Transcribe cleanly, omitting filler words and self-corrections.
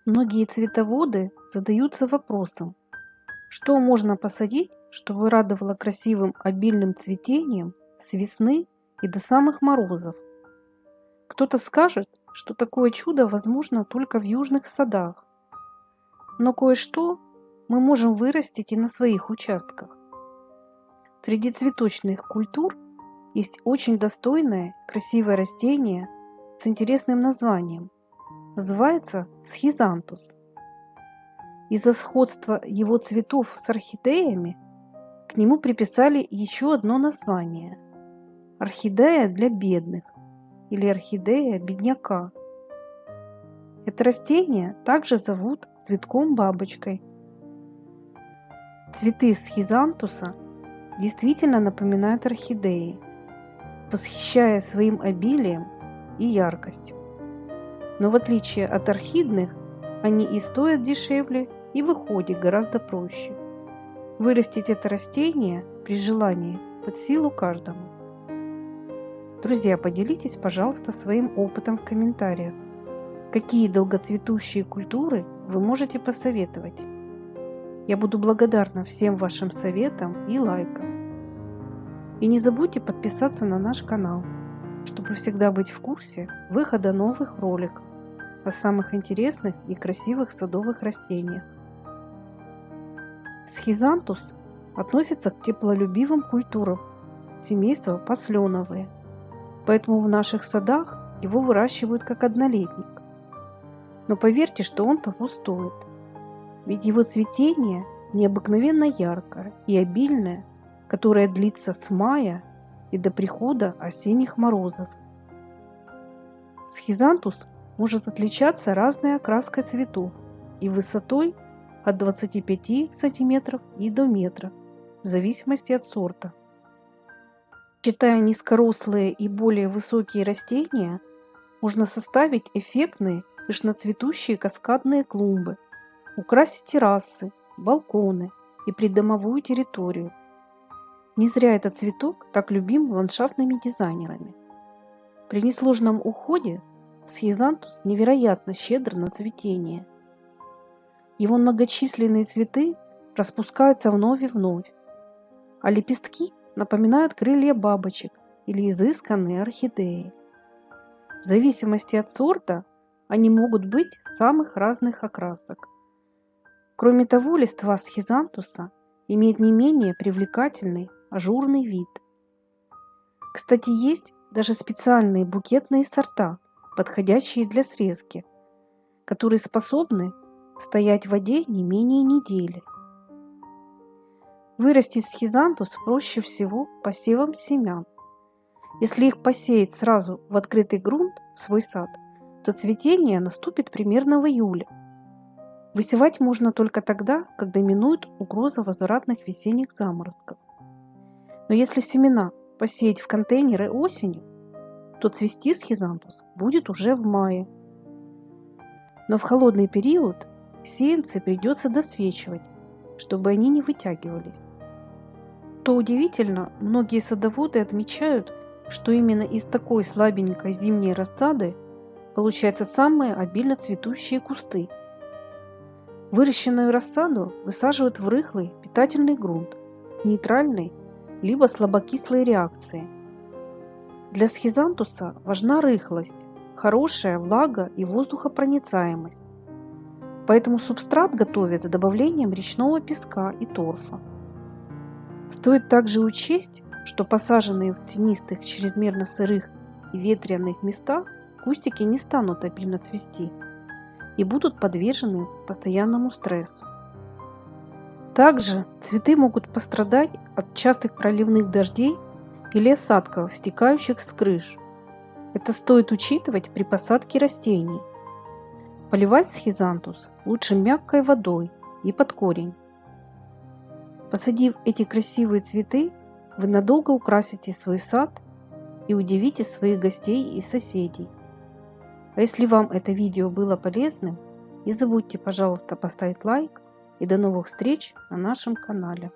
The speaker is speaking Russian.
Многие цветоводы задаются вопросом, что можно посадить, чтобы радовало красивым обильным цветением с весны и до самых морозов. Кто-то скажет, что такое чудо возможно только в южных садах, но кое-что мы можем вырастить и на своих участках. Среди цветочных культур есть очень достойное, красивое растение с интересным названием. Называется схизантус. Из-за сходства его цветов с орхидеями к нему приписали еще одно название – орхидея для бедных или орхидея бедняка. Это растение также зовут цветком-бабочкой. Цветы схизантуса действительно напоминают орхидеи, восхищая своим обилием и яркостью. Но в отличие от орхидных, они и стоят дешевле, и в уходе гораздо проще. Вырастить это растение при желании под силу каждому. Друзья, поделитесь, пожалуйста, своим опытом в комментариях. Какие долгоцветущие культуры вы можете посоветовать? Я буду благодарна всем вашим советам и лайкам. И не забудьте подписаться на наш канал, чтобы всегда быть в курсе выхода новых роликов о самых интересных и красивых садовых растениях. Схизантус относится к теплолюбивым культурам семейства посленовые, поэтому в наших садах его выращивают как однолетник. Но поверьте, что он того стоит, ведь его цветение необыкновенно яркое и обильное, которое длится с мая и до прихода осенних морозов. Схизантус может отличаться разной окраской цветов и высотой от 25 см и до метра, в зависимости от сорта. Считая низкорослые и более высокие растения, можно составить эффектные пышноцветущие каскадные клумбы, украсить террасы, балконы и придомовую территорию. Не зря этот цветок так любим ландшафтными дизайнерами. При несложном уходе схизантус невероятно щедр на цветение. Его многочисленные цветы распускаются вновь и вновь, а лепестки напоминают крылья бабочек или изысканные орхидеи. В зависимости от сорта они могут быть самых разных окрасок. Кроме того, листва схизантуса имеет не менее привлекательный ажурный вид. Кстати, есть даже специальные букетные сорта, подходящие для срезки, которые способны стоять в воде не менее недели. Вырастить схизантус проще всего посевом семян. Если их посеять сразу в открытый грунт в свой сад, то цветение наступит примерно в июле. Высевать можно только тогда, когда минует угроза возвратных весенних заморозков. Но если семена посеять в контейнеры осенью, то цвести схизантус будет уже в мае. Но в холодный период сеянцы придется досвечивать, чтобы они не вытягивались. То удивительно, многие садоводы отмечают, что именно из такой слабенькой зимней рассады получаются самые обильно цветущие кусты. Выращенную рассаду высаживают в рыхлый питательный грунт с нейтральной либо слабокислой реакцией. Для схизантуса важна рыхлость, хорошая влага и воздухопроницаемость. Поэтому субстрат готовят с добавлением речного песка и торфа. Стоит также учесть, что посаженные в тенистых, чрезмерно сырых и ветреных местах кустики не станут обильно цвести и будут подвержены постоянному стрессу. Также цветы могут пострадать от частых проливных дождей или осадков, стекающих с крыш. Это стоит учитывать при посадке растений. Поливать схизантус лучше мягкой водой и под корень. Посадив эти красивые цветы, вы надолго украсите свой сад и удивите своих гостей и соседей. А если вам это видео было полезным, не забудьте, пожалуйста, поставить лайк и до новых встреч на нашем канале.